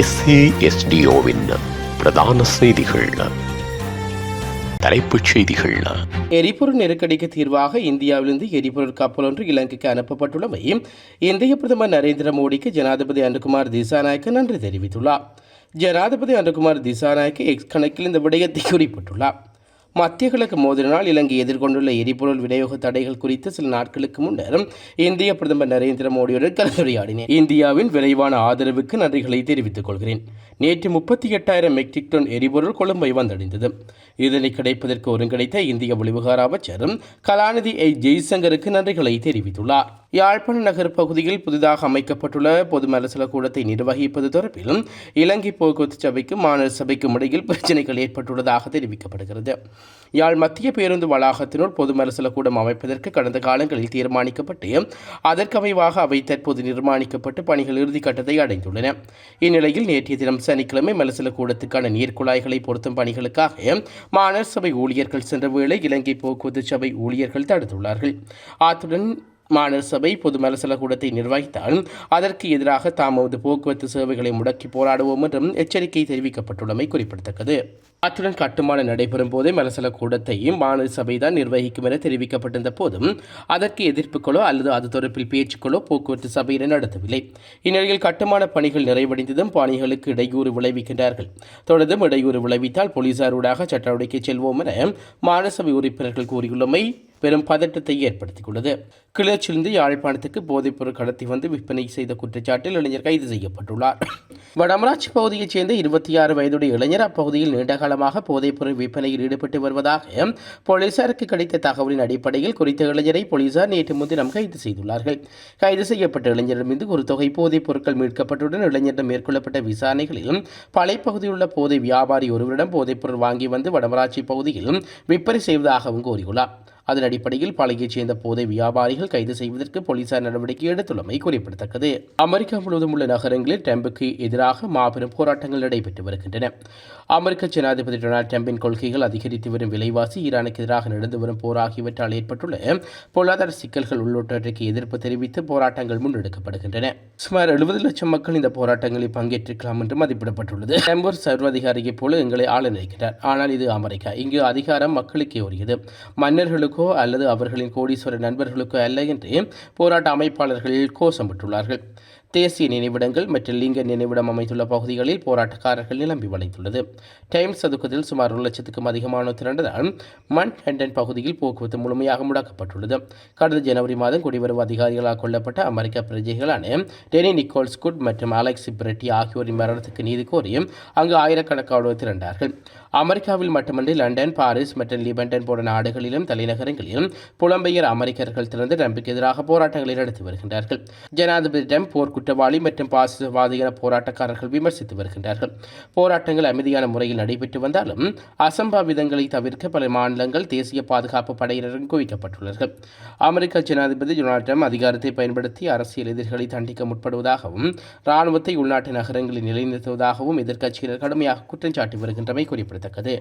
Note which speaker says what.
Speaker 1: SASDOவின் பிரதான செய்திகள். தலைப்புச் செய்திகள்.
Speaker 2: எரிபொருள் நெருக்கடிக்கு தீர்வாக இந்தியாவிலிருந்து எரிபொருள் கப்பல் ஒன்று இலங்கைக்கு அனுப்பப்பட்டுள்ளமை இந்திய பிரதமர் நரேந்திர மோடிக்கு ஜனாதிபதி அனுகுமார் திசாநாயக்க நன்றி தெரிவித்துள்ளார். ஜனாதிபதி அனுகுமார் திசாநாயக்க எக்ஸ் கணக்கில் இந்த விடயத்தை குறிப்பிட்டுள்ளார். மத்திய கிழக்கு மோதலினால் இலங்கை எதிர்கொண்டுள்ள எரிபொருள் விநியோக தடைகள் குறித்து சில நாட்களுக்கு முன்னர் இந்திய பிரதமர் நரேந்திர மோடியுடன் கலந்துரையாடினேன். இந்தியாவின் விரைவான ஆதரவுக்கு நன்றிகளை தெரிவித்துக் கொள்கிறேன். நேற்று 38,000 மெட்ரிக் டன் எரிபொருள் கொழும்பை வந்தடைந்தது. இதனை கிடைப்பதற்கு ஒருங்கிணைத்த இந்திய வெளிவிவகார அமைச்சர் கலாநிதி ஜெய்சங்கருக்கு நன்றிகளை தெரிவித்துள்ளார். யாழ்ப்பாண நகர் பகுதியில் புதிதாக அமைக்கப்பட்டுள்ள பொது மலசல கூடத்தை நிர்வகிப்பது தொடர்பில் இலங்கை போக்குவரத்து சபைக்கும் மாநில சபைக்கும் இடையில் பிரச்சினைகள் ஏற்பட்டுள்ளதாக தெரிவிக்கப்படுகிறது. யாழ் மத்திய பேருந்து வளாகத்தினுள் பொது மலசல கூடம் அமைப்பதற்கு கடந்த காலங்களில் தீர்மானிக்கப்பட்டு அதற்கமைவாக அவை தற்போது நிர்மாணிக்கப்பட்டு பணிகள் இறுதிக்கட்டத்தை அடைந்துள்ளன. இந்நிலையில் நேற்றைய தினம் சனிக்கிழமை மலசல கூடத்துக்கான நீர்க்குழாய்களை பொருத்தும் பணிகளுக்காக மாநகர சபை ஊழியர்கள் சென்ற வேளை இலங்கை போக்குவரத்து சபை ஊழியர்கள் தடுத்துள்ளார்கள். அத்துடன் மாநகர சபை பொது மலசல கூடத்தை நிர்வகித்தால் அதற்கு எதிராக தாமது போக்குவரத்து சேவைகளை முடக்கி போராடுவோம் என்றும் எச்சரிக்கை தெரிவிக்கப்பட்டுள்ளமை குறிப்பிடத்தக்கது. அத்துடன் கட்டுமானம் நடைபெறும் போதே மலசல கூடத்தையும் மாநகர சபைதான் நிர்வகிக்கும் என தெரிவிக்கப்பட்டிருந்த போதும் அதற்கு எதிர்ப்புகளோ அல்லது அது தொடர்பில் பேச்சுக்களோ போக்குவரத்து சபையினர் நடத்தவில்லை. இந்நிலையில் கட்டுமான பணிகள் நிறைவடைந்ததும் பணிகளுக்கு இடையூறு விளைவிக்கின்றார்கள். தொடர்ந்தும் இடையூறு விளைவித்தால் போலீசாரூடாக சட்ட நடவடிக்கை செல்வோம் என மாநகர சபை உறுப்பினர்கள் கூறியுள்ளமை பெரும் பதட்டத்தை ஏற்படுத்தியுள்ளது. கிளர்ச்சியிலிருந்து யாழ்ப்பாணத்துக்கு போதைப்பொருள் கடத்தி வந்து விற்பனை செய்த குற்றச்சாட்டில் இளைஞர் கைது செய்யப்பட்டுள்ளார். வடமராட்சி பகுதியைச் சேர்ந்த 26 வயதுடைய இளைஞர் அப்பகுதியில் நீண்டகாலமாக போதைப்பொருள் விற்பனையில் ஈடுபட்டு வருவதாக போலீசாருக்கு கிடைத்த தகவலின் அடிப்படையில் குறித்த இளைஞரை போலீசார் நேற்று முன்தினம் கைது செய்துள்ளார்கள். கைது செய்யப்பட்ட இளைஞரிடமிருந்து ஒரு தொகை போதைப் பொருட்கள் மீட்கப்பட்டுடன் இளைஞரிடம் மேற்கொள்ளப்பட்ட விசாரணைகளில் பழைப்பகுதியில் உள்ள போதை வியாபாரி ஒருவரிடம் போதைப்பொருள் வாங்கி வந்து வடமராட்சி பகுதியில் விற்பனை செய்வதாகவும் கூறியுள்ளார். அதன் அடிப்படையில் பழகியைச் சேர்ந்த போதை வியாபாரிகள் கைது செய்வதற்கு போலீசார் நடவடிக்கை எடுத்துள்ளமை குறிப்பிடத்தக்கது. அமெரிக்கா முழுவதும் உள்ள நகரங்களில் ட்ரம்புக்கு எதிராக மாபெரும் போராட்டங்கள் நடைபெற்று வருகின்றன. அமெரிக்க ஜனாதிபதி டொனால்ட் ட்ரம்பின் கொள்கைகள், அதிகரித்து வரும் விலைவாசி, ஈரானுக்கு எதிராக நடந்து வரும் போர் ஆகியவற்றால் ஏற்பட்டுள்ள பொருளாதார சிக்கல்கள் உள்ளிட்டவற்றுக்கு எதிர்ப்பு தெரிவித்து போராட்டங்கள் முன்னெடுக்கப்படுகின்றன. சுமார் 70 லட்சம் மக்கள் இந்த போராட்டங்களில் பங்கேற்றிருக்கலாம் என்று மதிப்பிடப்பட்டுள்ளது. ட்ரம்ப் ஒரு சர்வாதிகாரியைப் போல எங்களை ஆள நினைக்கிறார். ஆனால் இது அமெரிக்கா. இங்கு அதிகாரம் மக்களுக்கே உரியது. மன்னர்களுக்கு அல்லது அவர்களின் கோடீஸ்வர நண்பர்களுக்கோ அல்ல என்று போராட்ட அமைப்பாளர்கள் கோஷமிட்டுள்ளார்கள். தேசிய நினைவிடங்கள் மற்றும் லிங்கன் நினைவிடம் அமைத்துள்ள பகுதிகளில் போராட்டக்காரர்கள் நிரம்பி வளைத்துள்ளது. டைம்ஸ் சதுக்கத்தில் சுமார் 1 லட்சத்துக்கும் அதிகமானோர் திரண்டதால் மன்ஹட்டன் பகுதியில் போக்குவரத்து முழுமையாக முடக்கப்பட்டுள்ளது. கடந்த ஜனவரி மாதம் குடிவரவு அதிகாரிகளால் கொல்லப்பட்ட அமெரிக்க பிரஜைகளான டெனி நிக்கோல்ஸ் குட் மற்றும் அலெக்சி பிரெட்டி ஆகியோரின் மரணத்துக்கு நீதி கோரி அங்கு ஆயிரக்கணக்கானோர் திரண்டார்கள். அமெரிக்காவில் மட்டுமன்றி லண்டன், பாரிஸ் மற்றும் லிபண்டன் போன்ற நாடுகளிலும் தலைநகரங்களிலும் புலம்பெயர் அமெரிக்கர்கள் திறந்து ட்ரம்புக்கு எதிராக போராட்டங்களை நடத்தி வருகின்றார்கள். ஜனாதிபதி ட்ரம்ப் போர் குற்றவாளி மற்றும் பாசிசவாதி என போராட்டக்காரர்கள் விமர்சித்து வருகின்றார்கள். போராட்டங்கள் அமைதியான முறையில் நடைபெற்று வந்தாலும் அசம்பாவிதங்களை தவிர்க்க பல மாநிலங்கள் தேசிய பாதுகாப்பு படையினரும் குவிக்கப்பட்டுள்ளார்கள். அமெரிக்க ஜனாதிபதி டொனால்ட் ட்ரம்ப் அதிகாரத்தை பயன்படுத்தி அரசியல் எதிரிகளை தண்டிக்க முற்படுவதாகவும் இராணுவத்தை உள்நாட்டு நகரங்களில் நிலைநிறுத்துவதாகவும் எதிர்க்கட்சியினர் கடுமையாக குற்றம் சாட்டி வருகின்றமை குறிப்பிடத்தக்கது.